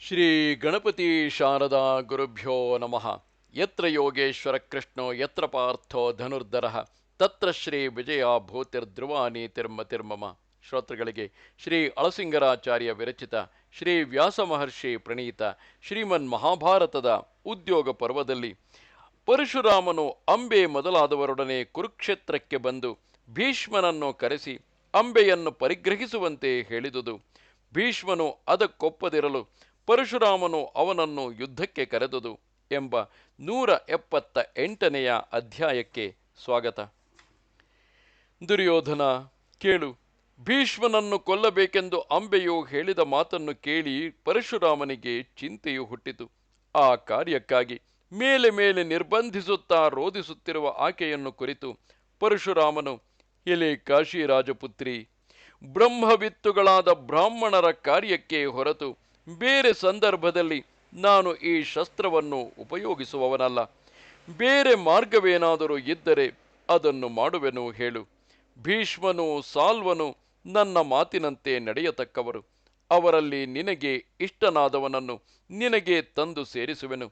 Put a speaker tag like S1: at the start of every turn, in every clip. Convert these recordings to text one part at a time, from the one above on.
S1: ಶ್ರೀ ಗಣಪತಿ ಶಾರದಾ ಗುರುಭ್ಯೋ ನಮಃ. ಯತ್ರ ಯೋಗೇಶ್ವರ ಕೃಷ್ಣೋ ಯತ್ರ ಪಾರ್ಥೋ ಧನುರ್ಧರಃ ತತ್ರ ಶ್ರೀ ವಿಜಯ ಭೂತಿರ್ಧ್ರುವ ನೀತಿರ್ಮತಿರ್ಮಮ. ಶ್ರೋತೃಗಳಿಗೆ ಶ್ರೀ ಅಳಸಿಂಗರಾಚಾರ್ಯ ವಿರಚಿತ ಶ್ರೀ ವ್ಯಾಸ ಮಹರ್ಷಿ ಪ್ರಣೀತ ಶ್ರೀಮನ್ ಮಹಾಭಾರತದ ಉದ್ಯೋಗ ಪರ್ವದಲ್ಲಿ ಪರಶುರಾಮನು ಅಂಬೆ ಮೊದಲಾದವರೊಡನೆ ಕುರುಕ್ಷೇತ್ರಕ್ಕೆ ಬಂದು ಭೀಷ್ಮನನ್ನು ಕರೆಸಿ ಅಂಬೆಯನ್ನು ಪರಿಗ್ರಹಿಸುವಂತೆ ಹೇಳಿದುದು. ಭೀಷ್ಮನು ಅದಕ್ಕೊಪ್ಪದಿರಲು ಪರಶುರಾಮನು ಅವನನ್ನು ಯುದ್ಧಕ್ಕೆ ಕರೆದುದು ಎಂಬ 178ನೆಯ ಅಧ್ಯಾಯಕ್ಕೆ ಸ್ವಾಗತ. ದುರ್ಯೋಧನ, ಕೇಳು. ಭೀಷ್ಮನನ್ನು ಕೊಲ್ಲಬೇಕೆಂದು ಅಂಬೆಯು ಹೇಳಿದ ಮಾತನ್ನು ಕೇಳಿ ಪರಶುರಾಮನಿಗೆ ಚಿಂತೆಯು ಹುಟ್ಟಿತು. ಆ ಕಾರ್ಯಕ್ಕಾಗಿ ಮೇಲೆ ಮೇಲೆ ನಿರ್ಬಂಧಿಸುತ್ತಾ ರೋಧಿಸುತ್ತಿರುವ ಆಕೆಯನ್ನು ಕುರಿತು ಪರಶುರಾಮನು, ಎಲೆ ಕಾಶಿರಾಜಪುತ್ರಿ, ಬ್ರಹ್ಮವಿತ್ತುಗಳಾದ ಬ್ರಾಹ್ಮಣರ ಕಾರ್ಯಕ್ಕೆ ಹೊರತು ಬೇರೆ ಸಂದರ್ಭದಲ್ಲಿ ನಾನು ಈ ಶಸ್ತ್ರವನ್ನು ಉಪಯೋಗಿಸುವವನಲ್ಲ. ಬೇರೆ ಮಾರ್ಗವೇನಾದರೂ ಇದ್ದರೆ ಅದನ್ನು ಮಾಡುವೆನು ಹೇಳು. ಭೀಷ್ಮನು ಸಾಲ್ವನು ನನ್ನ ಮಾತಿನಂತೆ ನಡೆಯತಕ್ಕವರು. ಅವರಲ್ಲಿ ನಿನಗೆ ಇಷ್ಟನಾದವನನ್ನು ನಿನಗೆ ತಂದು ಸೇರಿಸುವೆನು.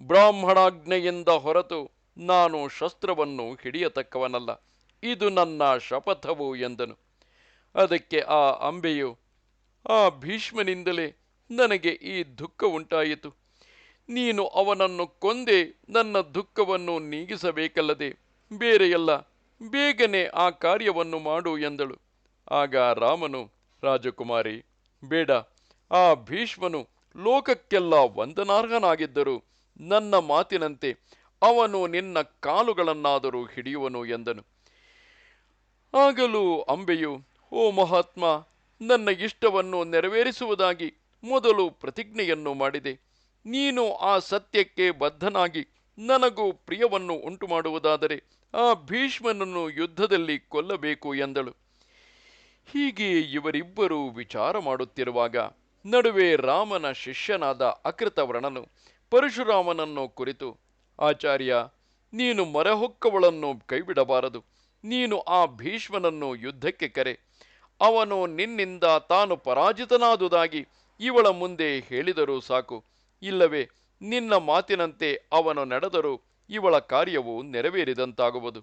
S1: ಬ್ರಾಹ್ಮಣಾಜ್ಞೆಯಿಂದ ಹೊರತು ನಾನು ಶಸ್ತ್ರವನ್ನು ಹಿಡಿಯತಕ್ಕವನಲ್ಲ. ಇದು ನನ್ನ ಶಪಥವು ಎಂದನು. ಅದಕ್ಕೆ ಆ ಅಂಬೆಯು, ಆ ಭೀಷ್ಮನಿಂದಲೇ ನನಗೆ ಈ ದುಃಖ ಉಂಟಾಯಿತು. ನೀನು ಅವನನ್ನು ಕೊಂದೇ ನನ್ನ ದುಃಖವನ್ನು ನೀಗಿಸಬೇಕಲ್ಲದೆ ಬೇರೆಯಲ್ಲ. ಬೇಗನೆ ಆ ಕಾರ್ಯವನ್ನು ಮಾಡು ಎಂದಳು. ಆಗ ರಾಮನು, ರಾಜಕುಮಾರಿ, ಬೇಡ. ಆ ಭೀಷ್ಮನು ಲೋಕಕ್ಕೆಲ್ಲ ವಂದನಾರ್ಹನಾಗಿದ್ದರೂ ನನ್ನ ಮಾತಿನಂತೆ ಅವನು ನಿನ್ನ ಕಾಲುಗಳನ್ನಾದರೂ ಹಿಡಿಯುವನು ಎಂದನು. ಆಗಲೂ ಅಂಬೆಯು, ಓ ಮಹಾತ್ಮ, ನನ್ನ ಇಷ್ಟವನ್ನು ನೆರವೇರಿಸುವುದಾಗಿ ಮೊದಲು ಪ್ರತಿಜ್ಞೆಯನ್ನು ಮಾಡಿದೆ. ನೀನು ಆ ಸತ್ಯಕ್ಕೆ ಬದ್ಧನಾಗಿ ನನಗೂ ಪ್ರಿಯವನ್ನು ಉಂಟು ಮಾಡುವುದಾದರೆ ಆ ಭೀಷ್ಮನನ್ನು ಯುದ್ಧದಲ್ಲಿ ಕೊಲ್ಲಬೇಕು ಎಂದಳು. ಹೀಗೆ ಇವರಿಬ್ಬರೂ ವಿಚಾರ ಮಾಡುತ್ತಿರುವಾಗ ನಡುವೆ ರಾಮನ ಶಿಷ್ಯನಾದ ಅಕೃತವರ್ಣನು ಪರಶುರಾಮನನ್ನು ಕುರಿತು, ಆಚಾರ್ಯ, ನೀನು ಮೊರೆಹೊಕ್ಕವಳನ್ನು ಕೈಬಿಡಬಾರದು. ನೀನು ಆ ಭೀಷ್ಮನನ್ನು ಯುದ್ಧಕ್ಕೆ ಕರೆ. ಅವನು ನಿನ್ನಿಂದ ತಾನು ಪರಾಜಿತನಾದುದಾಗಿ ಇವಳ ಮುಂದೆ ಹೇಳಿದರೂ ಸಾಕು. ಇಲ್ಲವೇ ನಿನ್ನ ಮಾತಿನಂತೆ ಅವನು ನಡೆದರೂ ಇವಳ ಕಾರ್ಯವು ನೆರವೇರಿದಂತಾಗುವುದು.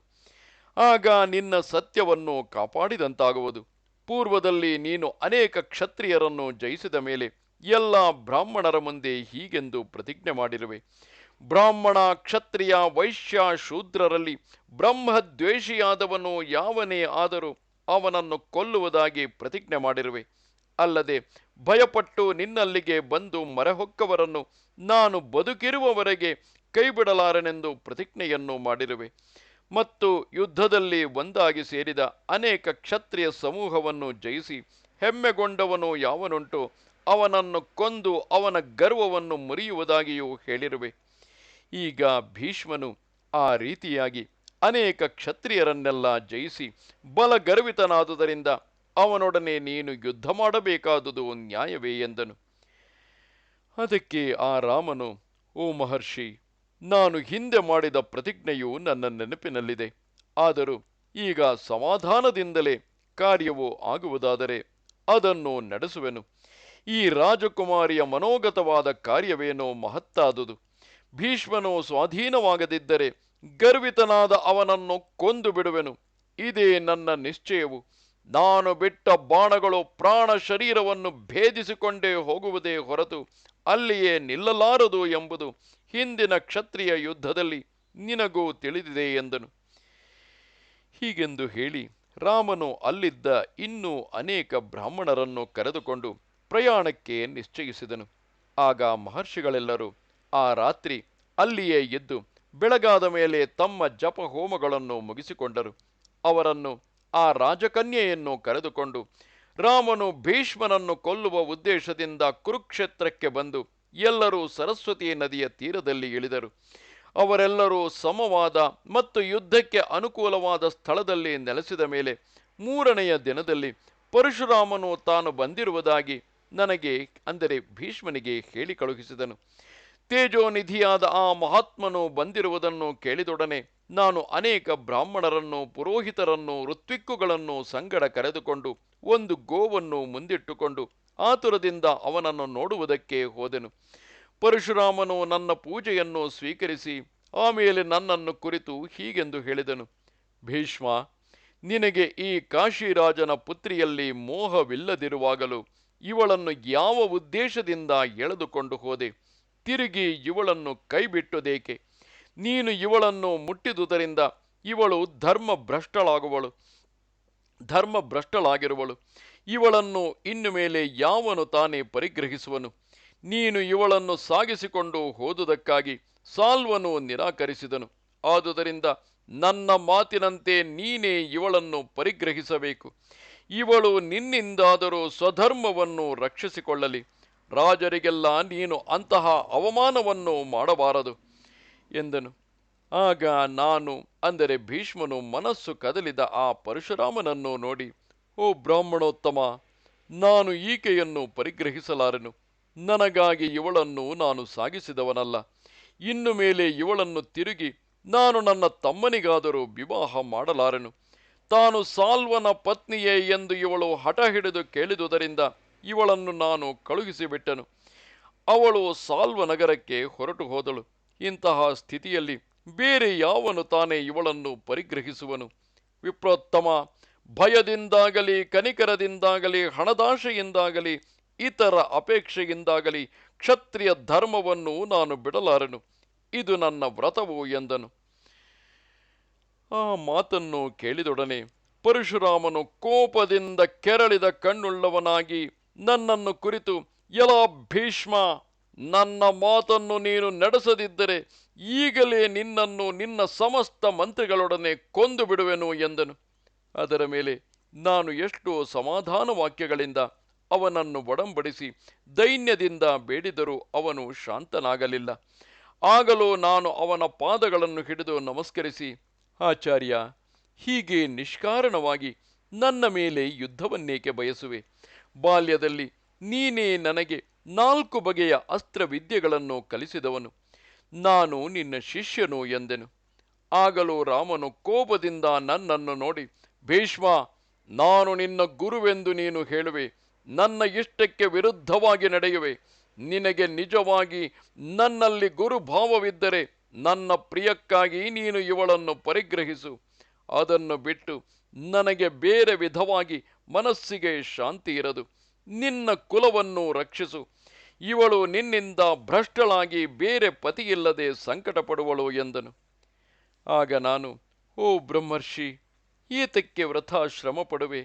S1: ಆಗ ನಿನ್ನ ಸತ್ಯವನ್ನು ಕಾಪಾಡಿದಂತಾಗುವುದು. ಪೂರ್ವದಲ್ಲಿ ನೀನು ಅನೇಕ ಕ್ಷತ್ರಿಯರನ್ನು ಜಯಿಸಿದ ಮೇಲೆ ಎಲ್ಲ ಬ್ರಾಹ್ಮಣರ ಮುಂದೆ ಹೀಗೆಂದು ಪ್ರತಿಜ್ಞೆ ಮಾಡಿರುವೆ. ಬ್ರಾಹ್ಮಣ, ಕ್ಷತ್ರಿಯ, ವೈಶ್ಯ, ಶೂದ್ರರಲ್ಲಿ ಬ್ರಹ್ಮದ್ವೇಷಿಯಾದವನು ಯಾವನೇ ಆದರೂ ಅವನನ್ನು ಕೊಲ್ಲುವುದಾಗಿ ಪ್ರತಿಜ್ಞೆ ಮಾಡಿರುವೆ. ಅಲ್ಲದೆ ಭಯಪಟ್ಟು ನಿನ್ನಲ್ಲಿಗೆ ಬಂದು ಮೊರೆಹೊಕ್ಕವರನ್ನು ನಾನು ಬದುಕಿರುವವರೆಗೆ ಕೈಬಿಡಲಾರೆನೆಂದು ಪ್ರತಿಜ್ಞೆಯನ್ನು ಮಾಡಿರುವೆ. ಮತ್ತು ಯುದ್ಧದಲ್ಲಿ ಒಂದಾಗಿ ಸೇರಿದ ಅನೇಕ ಕ್ಷತ್ರಿಯ ಸಮೂಹವನ್ನು ಜಯಿಸಿ ಹೆಮ್ಮೆಗೊಂಡವನು ಯಾವನುಂಟೋ ಅವನನ್ನು ಕೊಂದು ಅವನ ಗರ್ವವನ್ನು ಮುರಿಯುವುದಾಗಿಯೂ ಹೇಳಿರುವೆ. ಈಗ ಭೀಷ್ಮನು ಆ ರೀತಿಯಾಗಿ ಅನೇಕ ಕ್ಷತ್ರಿಯರನ್ನೆಲ್ಲ ಜಯಿಸಿ ಬಲಗರ್ವಿತನಾದುದರಿಂದ ಅವನೊಡನೆ ನೀನು ಯುದ್ಧ ಮಾಡಬೇಕಾದುದು ನ್ಯಾಯವೇ ಎಂದನು. ಅದಕ್ಕೆ ಆ ರಾಮನು, ಓ ಮಹರ್ಷಿ, ನಾನು ಹಿಂದೆ ಮಾಡಿದ ಪ್ರತಿಜ್ಞೆಯು ನನ್ನ ನೆನಪಿನಲ್ಲಿದೆ. ಆದರೂ ಈಗ ಸಮಾಧಾನದಿಂದಲೇ ಕಾರ್ಯವು ಆಗುವುದಾದರೆ ಅದನ್ನು ನಡೆಸುವೆನು. ಈ ರಾಜಕುಮಾರಿಯ ಮನೋಗತವಾದ ಕಾರ್ಯವೇನೋ ಮಹತ್ತಾದುದು. ಭೀಷ್ಮನು ಸ್ವಾಧೀನವಾಗದಿದ್ದರೆ ಗರ್ವಿತನಾದ ಅವನನ್ನು ಕೊಂದು ಬಿಡುವೆನು. ಇದೇ ನನ್ನ ನಿಶ್ಚಯವು. ನಾನು ಬಿಟ್ಟ ಬಾಣಗಳು ಪ್ರಾಣ ಶರೀರವನ್ನು ಭೇದಿಸಿಕೊಂಡೇ ಹೋಗುವುದೇ ಹೊರತು ಅಲ್ಲಿಯೇ ನಿಲ್ಲಲಾರದು ಎಂಬುದು ಹಿಂದಿನ ಕ್ಷತ್ರಿಯ ಯುದ್ಧದಲ್ಲಿ ನಿನಗೂ ತಿಳಿದಿದೆ ಎಂದನು. ಹೀಗೆಂದು ಹೇಳಿ ರಾಮನು ಅಲ್ಲಿದ್ದ ಇನ್ನೂ ಅನೇಕ ಬ್ರಾಹ್ಮಣರನ್ನು ಕರೆದುಕೊಂಡು ಪ್ರಯಾಣಕ್ಕೆ ನಿಶ್ಚಯಿಸಿದನು. ಆಗ ಮಹರ್ಷಿಗಳೆಲ್ಲರೂ ಆ ರಾತ್ರಿ ಅಲ್ಲಿಯೇ ಇದ್ದು ಬೆಳಗಾದ ಮೇಲೆ ತಮ್ಮ ಜಪ ಹೋಮಗಳನ್ನು ಮುಗಿಸಿಕೊಂಡರು. ಅವರನ್ನು ಆ ರಾಜಕನ್ಯೆಯನ್ನು ಕರೆದುಕೊಂಡು ರಾಮನು ಭೀಷ್ಮನನ್ನು ಕೊಲ್ಲುವ ಉದ್ದೇಶದಿಂದ ಕುರುಕ್ಷೇತ್ರಕ್ಕೆ ಬಂದು ಎಲ್ಲರೂ ಸರಸ್ವತಿ ನದಿಯ ತೀರದಲ್ಲಿ ಇಳಿದರು. ಅವರೆಲ್ಲರೂ ಸಮವಾದ ಮತ್ತು ಯುದ್ಧಕ್ಕೆ ಅನುಕೂಲವಾದ ಸ್ಥಳದಲ್ಲಿ ನೆಲೆಸಿದ ಮೇಲೆ 3ನೆಯ ದಿನದಲ್ಲಿ ಪರಶುರಾಮನು ತಾನು ಬಂದಿರುವುದಾಗಿ ನನಗೆ, ಅಂದರೆ ಭೀಷ್ಮನಿಗೆ, ಹೇಳಿ ಕಳುಹಿಸಿದನು. ತೇಜೋನಿಧಿಯಾದ ಆ ಮಹಾತ್ಮನು ಬಂದಿರುವುದನ್ನು ಕೇಳಿದೊಡನೆ ನಾನು ಅನೇಕ ಬ್ರಾಹ್ಮಣರನ್ನು, ಪುರೋಹಿತರನ್ನು, ಋತ್ವಿಕ್ಕುಗಳನ್ನು ಸಂಗಡ ಕರೆದುಕೊಂಡು ಒಂದು ಗೋವನ್ನು ಮುಂದಿಟ್ಟುಕೊಂಡು ಆತುರದಿಂದ ಅವನನ್ನು ನೋಡುವುದಕ್ಕೆ ಹೋದೆನು. ಪರಶುರಾಮನು ನನ್ನ ಪೂಜೆಯನ್ನು ಸ್ವೀಕರಿಸಿ ಆಮೇಲೆ ನನ್ನನ್ನು ಕುರಿತು ಹೀಗೆಂದು ಹೇಳಿದನು: ಭೀಷ್ಮ, ನಿನಗೆ ಈ ಕಾಶಿರಾಜನ ಪುತ್ರಿಯಲ್ಲಿ ಮೋಹವಿಲ್ಲದಿರುವಾಗಲೂ ಇವಳನ್ನು ಯಾವ ಉದ್ದೇಶದಿಂದ ಎಳೆದುಕೊಂಡು ಹೋದೆ? ತಿರುಗಿ ಇವಳನ್ನು ಕೈಬಿಟ್ಟುದೇಕೆ? ನೀನು ಇವಳನ್ನು ಮುಟ್ಟಿದುದರಿಂದ ಇವಳು ಧರ್ಮಭ್ರಷ್ಟಳಾಗಿರುವಳು. ಇವಳನ್ನು ಇನ್ನು ಮೇಲೆ ಯಾವನು ತಾನೇ ಪರಿಗ್ರಹಿಸುವನು? ನೀನು ಇವಳನ್ನು ಸಾಗಿಸಿಕೊಂಡು ಹೋದುದಕ್ಕಾಗಿ ಸಾಲ್ವನು ನಿರಾಕರಿಸಿದನು. ಆದುದರಿಂದ ನನ್ನ ಮಾತಿನಂತೆ ನೀನೇ ಇವಳನ್ನು ಪರಿಗ್ರಹಿಸಬೇಕು. ಇವಳು ನಿನ್ನಿಂದಾದರೂ ಸ್ವಧರ್ಮವನ್ನು ರಕ್ಷಿಸಿಕೊಳ್ಳಲಿ. ರಾಜರಿಗೆಲ್ಲ ನೀನು ಅಂತಹ ಅವಮಾನವನ್ನು ಮಾಡಬಾರದು ಎಂದನು. ಆಗ ನಾನು, ಅಂದರೆ ಭೀಷ್ಮನು, ಮನಸ್ಸು ಕದಲಿದ ಆ ಪರಶುರಾಮನನ್ನು ನೋಡಿ, ಓ ಬ್ರಾಹ್ಮಣೋತ್ತಮ, ನಾನು ಈಕೆಯನ್ನು ಪರಿಗ್ರಹಿಸಲಾರೆನು. ನನಗಾಗಿ ಇವಳನ್ನು ನಾನು ಸಾಗಿಸಿದವನಲ್ಲ. ಇನ್ನು ಮೇಲೆ ಇವಳನ್ನು ತಿರುಗಿ ನಾನು ನನ್ನ ತಮ್ಮನಿಗಾದರೂ ವಿವಾಹ ಮಾಡಲಾರೆನು. ತಾನು ಸಾಲ್ವನ ಪತ್ನಿಯೇ ಎಂದು ಇವಳು ಹಠ ಹಿಡಿದು ಕೇಳಿದುದರಿಂದ ಇವಳನ್ನು ನಾನು ಕಳುಹಿಸಿಬಿಟ್ಟನು. ಅವಳು ಸಾಲ್ವ ನಗರಕ್ಕೆ ಹೊರಟು ಹೋದಳು. ಇಂತಹ ಸ್ಥಿತಿಯಲ್ಲಿ ಬೇರೆ ಯಾವನು ತಾನೇ ಇವಳನ್ನು ಪರಿಗ್ರಹಿಸುವನು? ವಿಪ್ರೋತ್ತಮ, ಭಯದಿಂದಾಗಲಿ ಕನಿಕರದಿಂದಾಗಲಿ ಹಣದಾಶೆಯಿಂದಾಗಲಿ ಇತರ ಅಪೇಕ್ಷೆಯಿಂದಾಗಲಿ ಕ್ಷತ್ರಿಯ ಧರ್ಮವನ್ನು ನಾನು ಬಿಡಲಾರೆನು. ಇದು ನನ್ನ ವ್ರತವು ಎಂದನು. ಆ ಮಾತನ್ನು ಕೇಳಿದೊಡನೆ ಪರಶುರಾಮನು ಕೋಪದಿಂದ ಕೆರಳಿದ ಕಣ್ಣುಳ್ಳವನಾಗಿ ನನ್ನನ್ನು ಕುರಿತು, ಎಲಾ ಭೀಷ್ಮ, ನನ್ನ ಮಾತನ್ನು ನೀನು ನಡೆಸದಿದ್ದರೆ ಈಗಲೇ ನಿನ್ನನ್ನು ನಿನ್ನ ಸಮಸ್ತ ಮಂತ್ರಿಗಳೊಡನೆ ಕೊಂದು ಬಿಡುವೆನು ಎಂದನು. ಅದರ ಮೇಲೆ ನಾನು ಎಷ್ಟೋ ಸಮಾಧಾನ ವಾಕ್ಯಗಳಿಂದ ಅವನನ್ನು ಒಡಂಬಡಿಸಿ ದೈನ್ಯದಿಂದ ಬೇಡಿದರೂ ಅವನು ಶಾಂತನಾಗಲಿಲ್ಲ. ಆಗಲೂ ನಾನು ಅವನ ಪಾದಗಳನ್ನು ಹಿಡಿದು ನಮಸ್ಕರಿಸಿ, ಆಚಾರ್ಯ, ಹೀಗೆ ನಿಷ್ಕಾರಣವಾಗಿ ನನ್ನ ಮೇಲೆ ಯುದ್ಧವನ್ನೇಕೆ ಬಯಸುವೆ? ಬಾಲ್ಯದಲ್ಲಿ ನೀನೇ ನನಗೆ 4 ಬಗೆಯ ಅಸ್ತ್ರವಿದ್ಯೆಗಳನ್ನು ಕಲಿಸಿದವನು. ನಾನು ನಿನ್ನ ಶಿಷ್ಯನು ಎಂದೆನು. ಆಗಲೂ ರಾಮನು ಕೋಪದಿಂದ ನನ್ನನ್ನು ನೋಡಿ, ಭೀಷ್ಮ, ನಾನು ನಿನ್ನ ಗುರುವೆಂದು ನೀನು ಹೇಳುವೆ, ನನ್ನ ಇಷ್ಟಕ್ಕೆ ವಿರುದ್ಧವಾಗಿ ನಡೆಯುವೆ. ನಿನಗೆ ನಿಜವಾಗಿ ನನ್ನಲ್ಲಿ ಗುರುಭಾವವಿದ್ದರೆ ನನ್ನ ಪ್ರಿಯಕ್ಕಾಗಿ ನೀನು ಇವಳನ್ನು ಪರಿಗ್ರಹಿಸು. ಅದನ್ನು ಬಿಟ್ಟು ನನಗೆ ಬೇರೆ ವಿಧವಾಗಿ ಮನಸ್ಸಿಗೆ ಶಾಂತಿ ಇರದು. ನಿನ್ನ ಕುಲವನ್ನು ರಕ್ಷಿಸು. ಇವಳು ನಿನ್ನಿಂದ ಭ್ರಷ್ಟಳಾಗಿ ಬೇರೆ ಪತಿಯಿಲ್ಲದೆ ಸಂಕಟ ಪಡುವಳು ಎಂದನು. ಆಗ ನಾನು, ಓ ಬ್ರಹ್ಮರ್ಷಿ, ಏತಕ್ಕೆ ವೃಥಾ ಶ್ರಮ ಪಡುವೆ?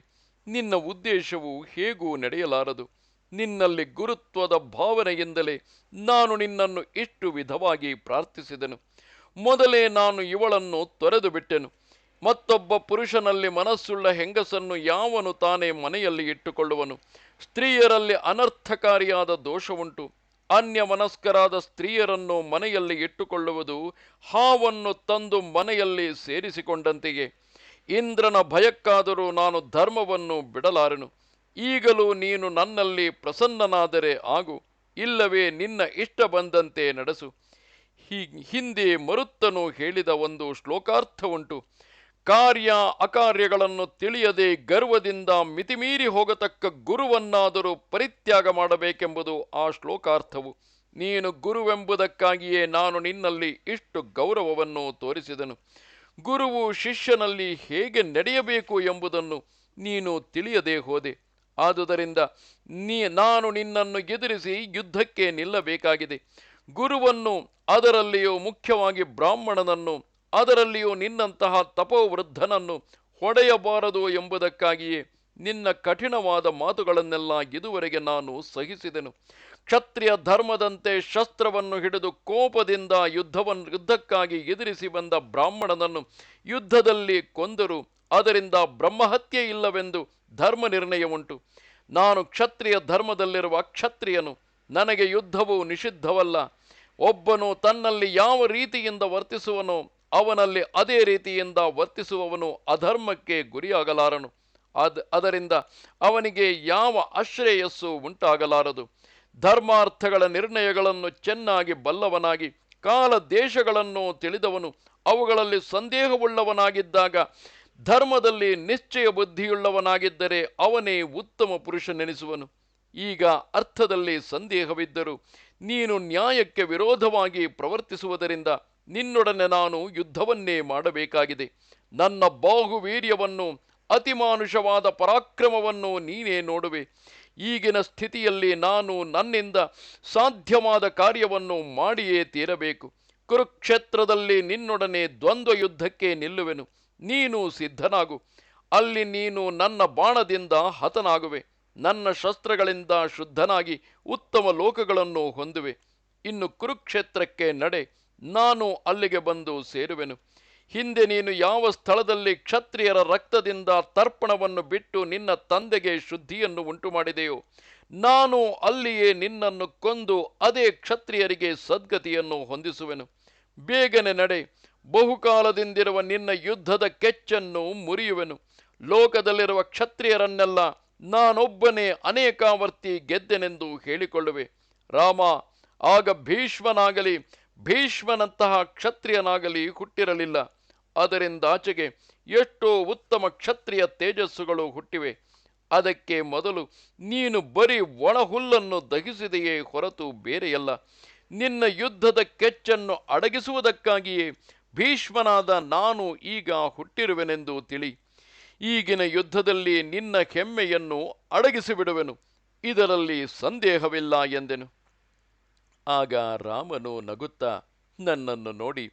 S1: ನಿನ್ನ ಉದ್ದೇಶವು ಹೇಗೂ ನಡೆಯಲಾರದು. ನಿನ್ನಲ್ಲಿ ಗುರುತ್ವದ ಭಾವನೆಯಿಂದಲೇ ನಾನು ನಿನ್ನನ್ನು ಇಷ್ಟು ವಿಧವಾಗಿ ಪ್ರಾರ್ಥಿಸಿದೆನು. ಮೊದಲೇ ನಾನು ಇವಳನ್ನು ತೊರೆದು ಬಿಟ್ಟೆನು. ಮತ್ತೊಬ್ಬ ಪುರುಷನಲ್ಲಿ ಮನಸ್ಸುಳ್ಳ ಹೆಂಗಸನ್ನು ಯಾವನು ತಾನೇ ಮನೆಯಲ್ಲಿ ಇಟ್ಟುಕೊಳ್ಳುವನು? ಸ್ತ್ರೀಯರಲ್ಲಿ ಅನರ್ಥಕಾರಿಯಾದ ದೋಷವುಂಟು. ಅನ್ಯ ಮನಸ್ಕರಾದ ಸ್ತ್ರೀಯರನ್ನು ಮನೆಯಲ್ಲಿ ಇಟ್ಟುಕೊಳ್ಳುವುದು ಹಾವನ್ನು ತಂದು ಮನೆಯಲ್ಲಿ ಸೇರಿಸಿಕೊಂಡಂತೆಯೇ. ಇಂದ್ರನ ಭಯಕ್ಕಾದರೂ ನಾನು ಧರ್ಮವನ್ನು ಬಿಡಲಾರೆನು. ಈಗಲೂ ನೀನು ನನ್ನಲ್ಲಿ ಪ್ರಸನ್ನನಾದರೆ ಆಗು, ಇಲ್ಲವೇ ನಿನ್ನ ಇಷ್ಟ ಬಂದಂತೆ ನಡೆಸು. ಹಿಂದೆ ಮರುತ್ತನು ಹೇಳಿದ ಒಂದು ಶ್ಲೋಕಾರ್ಥವುಂಟು. ಕಾರ್ಯ ಅಕಾರ್ಯಗಳನ್ನು ತಿಳಿಯದೆ ಗರ್ವದಿಂದ ಮಿತಿಮೀರಿ ಹೋಗತಕ್ಕ ಗುರುವನ್ನಾದರೂ ಪರಿತ್ಯಾಗ ಮಾಡಬೇಕೆಂಬುದು ಆ ಶ್ಲೋಕಾರ್ಥವು. ನೀನು ಗುರುವೆಂಬುದಕ್ಕಾಗಿಯೇ ನಾನು ನಿನ್ನಲ್ಲಿ ಇಷ್ಟು ಗೌರವವನ್ನು ತೋರಿಸಿದನು. ಗುರುವು ಶಿಷ್ಯನಲ್ಲಿ ಹೇಗೆ ನಡೆಯಬೇಕು ಎಂಬುದನ್ನು ನೀನು ತಿಳಿಯದೆ ಹೋದೆ. ಆದುದರಿಂದ ನಾನು ನಿನ್ನನ್ನು ಎದುರಿಸಿ ಯುದ್ಧಕ್ಕೆ ನಿಲ್ಲಬೇಕಾಗಿದೆ. ಗುರುವನ್ನು, ಅದರಲ್ಲಿಯೂ ಮುಖ್ಯವಾಗಿ ಬ್ರಾಹ್ಮಣನನ್ನು, ಅದರಲ್ಲಿಯೂ ನಿನ್ನಂತಹ ತಪೋವೃದ್ಧನನ್ನು ಹೊಡೆಯಬಾರದು ಎಂಬುದಕ್ಕಾಗಿಯೇ ನಿನ್ನ ಕಠಿಣವಾದ ಮಾತುಗಳನ್ನೆಲ್ಲ ಇದುವರೆಗೆ ನಾನು ಸಹಿಸಿದೆನು. ಕ್ಷತ್ರಿಯ ಧರ್ಮದಂತೆ ಶಸ್ತ್ರವನ್ನು ಹಿಡಿದು ಕೋಪದಿಂದ ಯುದ್ಧಕ್ಕಾಗಿ ಎದುರಿಸಿ ಬಂದ ಬ್ರಾಹ್ಮಣನನ್ನು ಯುದ್ಧದಲ್ಲಿ ಕೊಂದರು ಅದರಿಂದ ಬ್ರಹ್ಮಹತ್ಯೆ ಇಲ್ಲವೆಂದು ಧರ್ಮ ನಿರ್ಣಯವುಂಟು. ನಾನು ಕ್ಷತ್ರಿಯ ಧರ್ಮದಲ್ಲಿರುವ ಕ್ಷತ್ರಿಯನು. ನನಗೆ ಯುದ್ಧವು ನಿಷಿದ್ಧವಲ್ಲ. ಒಬ್ಬನು ತನ್ನಲ್ಲಿ ಯಾವ ರೀತಿಯಿಂದ ವರ್ತಿಸುವನೋ ಅವನಲ್ಲಿ ಅದೇ ರೀತಿಯಿಂದ ವರ್ತಿಸುವವನು ಅಧರ್ಮಕ್ಕೆ ಗುರಿಯಾಗಲಾರನು. ಅದರಿಂದ ಅವನಿಗೆ ಯಾವ ಅಶ್ರೇಯಸ್ಸು ಉಂಟಾಗಲಾರದು. ಧರ್ಮಾರ್ಥಗಳ ನಿರ್ಣಯಗಳನ್ನು ಚೆನ್ನಾಗಿ ಬಲ್ಲವನಾಗಿ ಕಾಲ ದೇಶಗಳನ್ನು ತಿಳಿದವನು ಅವುಗಳಲ್ಲಿ ಸಂದೇಹವುಳ್ಳವನಾಗಿದ್ದಾಗ ಧರ್ಮದಲ್ಲಿ ನಿಶ್ಚಯ ಬುದ್ಧಿಯುಳ್ಳವನಾಗಿದ್ದರೆ ಅವನೇ ಉತ್ತಮ ಪುರುಷನೆನಿಸುವನು. ಈಗ ಅರ್ಥದಲ್ಲಿ ಸಂದೇಹವಿದ್ದರೂ ನೀನು ನ್ಯಾಯಕ್ಕೆ ವಿರೋಧವಾಗಿ ಪ್ರವರ್ತಿಸುವುದರಿಂದ ನಿನ್ನೊಡನೆ ನಾನು ಯುದ್ಧವನ್ನೇ ಮಾಡಬೇಕಾಗಿದೆ. ನನ್ನ ಬಾಹುವೀರ್ಯವನ್ನು, ಅತಿಮಾನುಷವಾದ ಪರಾಕ್ರಮವನ್ನು ನೀನೇ ನೋಡುವೆ. ಈಗಿನ ಸ್ಥಿತಿಯಲ್ಲಿ ನಾನು ನನ್ನಿಂದ ಸಾಧ್ಯವಾದ ಕಾರ್ಯವನ್ನು ಮಾಡಿಯೇ ತೀರಬೇಕು. ಕುರುಕ್ಷೇತ್ರದಲ್ಲಿ ನಿನ್ನೊಡನೆ ದ್ವಂದ್ವ ಯುದ್ಧಕ್ಕೆ ನಿಲ್ಲುವೆನು. ನೀನು ಸಿದ್ಧನಾಗು. ಅಲ್ಲಿ ನೀನು ನನ್ನ ಬಾಣದಿಂದ ಹತನಾಗುವೆ. ನನ್ನ ಶಸ್ತ್ರಗಳಿಂದ ಶುದ್ಧನಾಗಿ ಉತ್ತಮ ಲೋಕಗಳನ್ನು ಹೊಂದುವೆ. ಇನ್ನು ಕುರುಕ್ಷೇತ್ರಕ್ಕೆ ನಡೆ, ನಾನು ಅಲ್ಲಿಗೆ ಬಂದು ಸೇರುವೆನು. ಹಿಂದೆ ನೀನು ಯಾವ ಸ್ಥಳದಲ್ಲಿ ಕ್ಷತ್ರಿಯರ ರಕ್ತದಿಂದ ತರ್ಪಣವನ್ನು ಬಿಟ್ಟು ನಿನ್ನ ತಂದೆಗೆ ಶುದ್ಧಿಯನ್ನು ಉಂಟು ಮಾಡಿದೆಯೋ, ನಾನು ಅಲ್ಲಿಯೇ ನಿನ್ನನ್ನು ಕೊಂದು ಅದೇ ಕ್ಷತ್ರಿಯರಿಗೆ ಸದ್ಗತಿಯನ್ನು ಹೊಂದಿಸುವೆನು. ಬೇಗನೆ ನಡೆ, ಬಹುಕಾಲದಿಂದಿರುವ ನಿನ್ನ ಯುದ್ಧದ ಕೆಚ್ಚನ್ನು ಮುರಿಯುವೆನು. ಲೋಕದಲ್ಲಿರುವ ಕ್ಷತ್ರಿಯರನ್ನೆಲ್ಲ ನಾನೊಬ್ಬನೇ ಅನೇಕಾವರ್ತಿ ಗೆದ್ದೆನೆಂದು ಹೇಳಿಕೊಳ್ಳುವೆ. ರಾಮ, ಆಗ ಭೀಷ್ಮನಂತಹ ಕ್ಷತ್ರಿಯನಾಗಲಿ ಹುಟ್ಟಿರಲಿಲ್ಲ. ಅದರಿಂದಾಚೆಗೆ ಎಷ್ಟೋ ಉತ್ತಮ ಕ್ಷತ್ರಿಯ ತೇಜಸ್ಸುಗಳು ಹುಟ್ಟಿವೆ. ಅದಕ್ಕೆ ಮೊದಲು ನೀನು ಬರೀ ಒಣಹುಲ್ಲನ್ನು ದಹಿಸಿದೆಯೇ ಹೊರತು ಬೇರೆಯಲ್ಲ. ನಿನ್ನ ಯುದ್ಧದ ಕೆಚ್ಚನ್ನು ಅಡಗಿಸುವುದಕ್ಕಾಗಿಯೇ ಭೀಷ್ಮನಾದ ನಾನು ಈಗ ಹುಟ್ಟಿರುವೆನೆಂದು ತಿಳಿ. ಈಗಿನ ಯುದ್ಧದಲ್ಲಿ ನಿನ್ನ ಹೆಮ್ಮೆಯನ್ನು ಅಡಗಿಸಿಬಿಡುವೆನು, ಇದರಲ್ಲಿ ಸಂದೇಹವಿಲ್ಲ ಎಂದೆನು. ಆಗ ರಾಮನು ನಗುತ್ತಾ ನನ್ನನ್ನು ನೋಡಿ,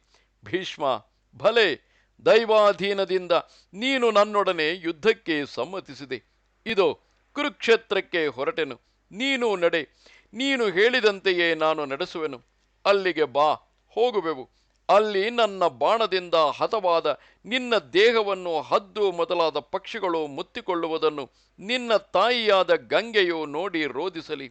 S1: ಭೀಷ್ಮ, ಭಲೆ, ದೈವಾಧೀನದಿಂದ ನೀನು ನನ್ನೊಡನೆ ಯುದ್ಧಕ್ಕೆ ಸಮ್ಮತಿಸಿದೆ. ಇದೋ ಕುರುಕ್ಷೇತ್ರಕ್ಕೆ ಹೊರಟೆನು. ನೀನು ನಡೆ. ನೀನು ಹೇಳಿದಂತೆಯೇ ನಾನು ನಡೆಸುವೆನು. ಅಲ್ಲಿಗೆ ಬಾ, ಹೋಗುವೆವು. ಅಲ್ಲಿ ನನ್ನ ಬಾಣದಿಂದ ಹತವಾದ ನಿನ್ನ ದೇಹವನ್ನು ಹದ್ದು ಮೊದಲಾದ ಪಕ್ಷಿಗಳು ಮುತ್ತಿಕೊಳ್ಳುವುದನ್ನು ನಿನ್ನ ತಾಯಿಯಾದ ಗಂಗೆಯು ನೋಡಿ ರೋಧಿಸಲಿ.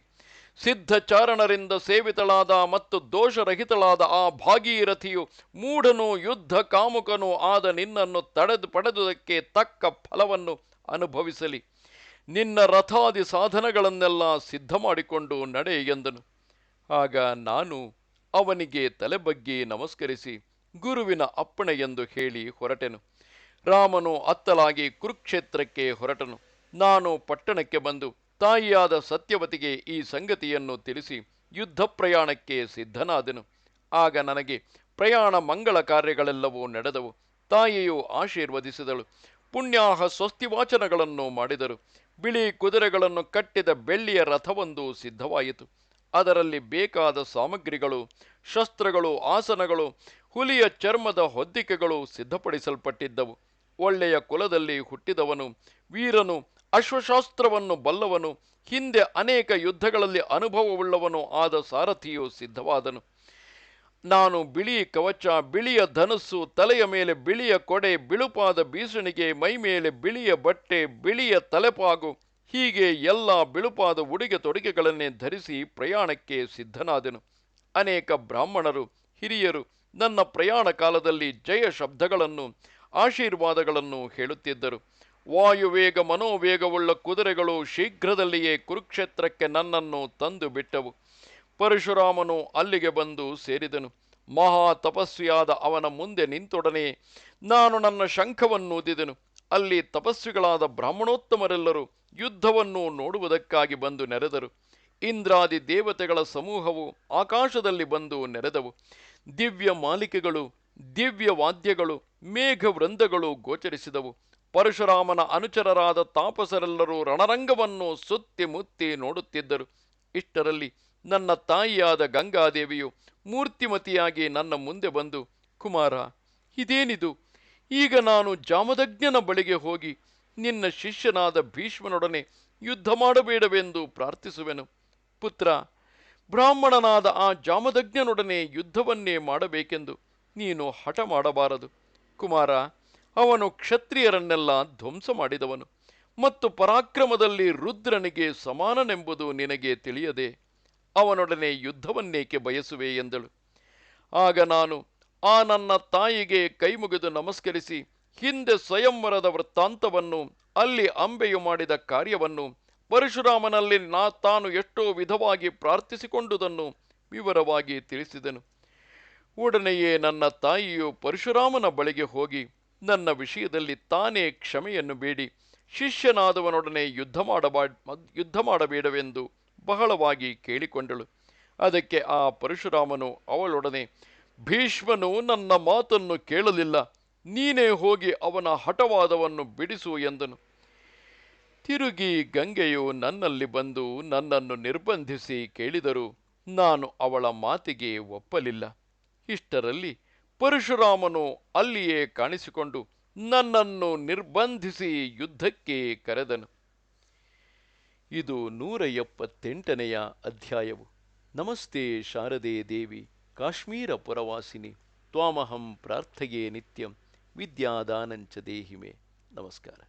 S1: ಸಿದ್ಧಚಾರಣರಿಂದ ಸೇವಿತಳಾದ ಮತ್ತು ದೋಷರಹಿತಳಾದ ಆ ಭಾಗೀರಥಿಯು ಮೂಢನೂ ಯುದ್ಧ ಕಾಮುಕನೂ ಆದ ನಿನ್ನನ್ನು ಪಡೆದುದಕ್ಕೆ ತಕ್ಕ ಫಲವನ್ನು ಅನುಭವಿಸಲಿ. ನಿನ್ನ ರಥಾದಿ ಸಾಧನಗಳನ್ನೆಲ್ಲ ಸಿದ್ಧ ಮಾಡಿಕೊಂಡು ನಡೆ ಎಂದನು. ಆಗ ನಾನು ಅವನಿಗೆ ತಲೆಬಗ್ಗಿ ನಮಸ್ಕರಿಸಿ ಗುರುವಿನ ಅಪ್ಪಣೆ ಎಂದು ಹೇಳಿ ಹೊರಟೆನು. ರಾಮನು ಅತ್ತಲಾಗಿ ಕುರುಕ್ಷೇತ್ರಕ್ಕೆ ಹೊರಟನು. ನಾನು ಪಟ್ಟಣಕ್ಕೆ ಬಂದು ತಾಯಿಯಾದ ಸತ್ಯವತಿಗೆ ಈ ಸಂಗತಿಯನ್ನು ತಿಳಿಸಿ ಯುದ್ಧ ಪ್ರಯಾಣಕ್ಕೆ ಸಿದ್ಧನಾದೆನು. ಆಗ ನನಗೆ ಪ್ರಯಾಣ ಮಂಗಳ ಕಾರ್ಯಗಳೆಲ್ಲವೂ ನಡೆದವು. ತಾಯಿಯು ಆಶೀರ್ವದಿಸಿದಳು. ಪುಣ್ಯಾಹ ಸ್ವಸ್ತಿವಾಚನಗಳನ್ನು ಮಾಡಿದರು. ಬಿಳಿ ಕುದುರೆಗಳನ್ನು ಕಟ್ಟಿದ ಬೆಳ್ಳಿಯ ರಥವೊಂದು ಸಿದ್ಧವಾಯಿತು. ಅದರಲ್ಲಿ ಬೇಕಾದ ಸಾಮಗ್ರಿಗಳು, ಶಸ್ತ್ರಗಳು, ಆಸನಗಳು, ಹುಲಿಯ ಚರ್ಮದ ಹೊದ್ದಿಕೆಗಳು ಸಿದ್ಧಪಡಿಸಲ್ಪಟ್ಟಿದ್ದವು. ಒಳ್ಳೆಯ ಕುಲದಲ್ಲಿ ಹುಟ್ಟಿದವನು, ವೀರನು, ಅಶ್ವಶಾಸ್ತ್ರವನ್ನು ಬಲ್ಲವನು, ಹಿಂದೆ ಅನೇಕ ಯುದ್ಧಗಳಲ್ಲಿ ಅನುಭವವುಳ್ಳವನು ಆದ ಸಾರಥಿಯು ಸಿದ್ಧವಾದನು. ನಾನು ಬಿಳಿ ಕವಚ, ಬಿಳಿಯ ಧನುಸ್ಸು, ತಲೆಯ ಮೇಲೆ ಬಿಳಿಯ ಕೊಡೆ, ಬಿಳುಪಾದ ಬೀಸಣಿಗೆ, ಮೈಮೇಲೆ ಬಿಳಿಯ ಬಟ್ಟೆ, ಬಿಳಿಯ ತಲೆಪಾಗು, ಹೀಗೆ ಎಲ್ಲ ಬಿಳುಪಾದ ಉಡುಗೆ ತೊಡುಗೆಗಳನ್ನೇ ಧರಿಸಿ ಪ್ರಯಾಣಕ್ಕೆ ಸಿದ್ಧನಾದೆನು. ಅನೇಕ ಬ್ರಾಹ್ಮಣರು, ಹಿರಿಯರು ನನ್ನ ಪ್ರಯಾಣ ಕಾಲದಲ್ಲಿ ಜಯ ಶಬ್ದಗಳನ್ನು, ಆಶೀರ್ವಾದಗಳನ್ನು ಹೇಳುತ್ತಿದ್ದರು. ವಾಯುವೇಗ ಮನೋವೇಗವುಳ್ಳ ಕುದುರೆಗಳು ಶೀಘ್ರದಲ್ಲಿಯೇ ಕುರುಕ್ಷೇತ್ರಕ್ಕೆ ನನ್ನನ್ನು ತಂದು ಬಿಟ್ಟವು. ಪರಶುರಾಮನು ಅಲ್ಲಿಗೆ ಬಂದು ಸೇರಿದನು. ಮಹಾ ತಪಸ್ವಿಯಾದ ಅವನ ಮುಂದೆ ನಿಂತೊಡನೆ ನಾನು ನನ್ನ ಶಂಖವನ್ನೂದಿದೆನು. ಅಲ್ಲಿ ತಪಸ್ವಿಗಳಾದ ಬ್ರಾಹ್ಮಣೋತ್ತಮರೆಲ್ಲರೂ ಯುದ್ಧವನ್ನು ನೋಡುವುದಕ್ಕಾಗಿ ಬಂದು ನೆರೆದರು. ಇಂದ್ರಾದಿ ದೇವತೆಗಳ ಸಮೂಹವು ಆಕಾಶದಲ್ಲಿ ಬಂದು ನೆರೆದವು. ದಿವ್ಯ ಮಾಲಿಕೆಗಳು, ದಿವ್ಯ ವಾದ್ಯಗಳು, ಮೇಘ ವೃಂದಗಳು ಗೋಚರಿಸಿದವು. ಪರಶುರಾಮನ ಅನುಚರರಾದ ತಾಪಸರೆಲ್ಲರೂ ರಣರಂಗವನ್ನು ಸುತ್ತಿ ಮುತ್ತಿ ನೋಡುತ್ತಿದ್ದರು. ಇಷ್ಟರಲ್ಲಿ ನನ್ನ ತಾಯಿಯಾದ ಗಂಗಾದೇವಿಯು ಮೂರ್ತಿಮತಿಯಾಗಿ ನನ್ನ ಮುಂದೆ ಬಂದು, ಕುಮಾರ, ಇದೇನಿದು? ಈಗ ನಾನು ಜಾಮದಗ್ನನ ಬಳಿಗೆ ಹೋಗಿ ನಿನ್ನ ಶಿಷ್ಯನಾದ ಭೀಷ್ಮನೊಡನೆ ಯುದ್ಧ ಮಾಡಬೇಡವೆಂದು ಪ್ರಾರ್ಥಿಸುವೆನು. ಪುತ್ರ, ಬ್ರಾಹ್ಮಣನಾದ ಆ ಜಾಮದಗ್ನನೊಡನೆ ಯುದ್ಧವನ್ನೇ ಮಾಡಬೇಕೆಂದು ನೀನು ಹಠ ಮಾಡಬಾರದು. ಕುಮಾರ, ಅವನು ಕ್ಷತ್ರಿಯರನ್ನೆಲ್ಲ ಧ್ವಂಸ ಮಾಡಿದವನು ಮತ್ತು ಪರಾಕ್ರಮದಲ್ಲಿ ರುದ್ರನಿಗೆ ಸಮಾನನೆಂಬುದು ನಿನಗೆ ತಿಳಿಯದೆ ಅವನೊಡನೆ ಯುದ್ಧವನ್ನೇಕೆ ಬಯಸುವೆ ಎಂದಳು. ಆಗ ನಾನು ಆ ನನ್ನ ತಾಯಿಗೆ ಕೈಮುಗಿದು ನಮಸ್ಕರಿಸಿ ಹಿಂದೆ ಸ್ವಯಂವರದ ವೃತ್ತಾಂತವನ್ನು, ಅಲ್ಲಿ ಅಂಬೆಯು ಮಾಡಿದ ಕಾರ್ಯವನ್ನು, ಪರಶುರಾಮನಲ್ಲಿ ತಾನು ಎಷ್ಟೋ ವಿಧವಾಗಿ ಪ್ರಾರ್ಥಿಸಿಕೊಂಡುದನ್ನು ವಿವರವಾಗಿ ತಿಳಿಸಿದೆನು. ಉಡನೆಯೇ ನನ್ನ ತಾಯಿಯು ಪರಶುರಾಮನ ಬಳಿಗೆ ಹೋಗಿ ನನ್ನ ವಿಷಯದಲ್ಲಿ ತಾನೇ ಕ್ಷಮೆಯನ್ನು ಬೇಡಿ ಶಿಷ್ಯನಾದವನೊಡನೆ ಯುದ್ಧ ಮಾಡಬೇಡವೆಂದು ಬಹಳವಾಗಿ ಕೇಳಿಕೊಂಡಳು. ಅದಕ್ಕೆ ಆ ಪರಶುರಾಮನು ಅವಳೊಡನೆ, ಭೀಷ್ಮನು ನನ್ನ ಮಾತನ್ನು ಕೇಳಲಿಲ್ಲ, ನೀನೇ ಹೋಗಿ ಅವನ ಹಠವಾದವನ್ನು ಬಿಡಿಸು ಎಂದನು. ತಿರುಗಿ ಗಂಗೆಯು ನನ್ನಲ್ಲಿ ಬಂದು ನನ್ನನ್ನು ನಿರ್ಬಂಧಿಸಿ ಕೇಳಿದರೂ ನಾನು ಅವಳ ಮಾತಿಗೆ ಒಪ್ಪಲಿಲ್ಲ. ಇಷ್ಟರಲ್ಲಿ ಪರಶುರಾಮನು ಅಲ್ಲಿಯೇ ಕಾಣಿಸಿಕೊಂಡು ನನ್ನನ್ನು ನಿರ್ಬಂಧಿಸಿ ಯುದ್ಧಕ್ಕೆ ಕರೆದನು. ಇದು 178ನೆಯ ಅಧ್ಯಾಯವು. ನಮಸ್ತೆ ಶಾರದೆ ದೇವಿ, ಕಾಶ್ಮೀರ ಪುರವಾಸಿನಿ, ತ್ವಾಮಹಂ ಪ್ರಾರ್ಥಯೇ ನಿತ್ಯಂ, ವಿದ್ಯಾದಾನಂಚ ದೇಹಿಮೆ. ನಮಸ್ಕಾರ.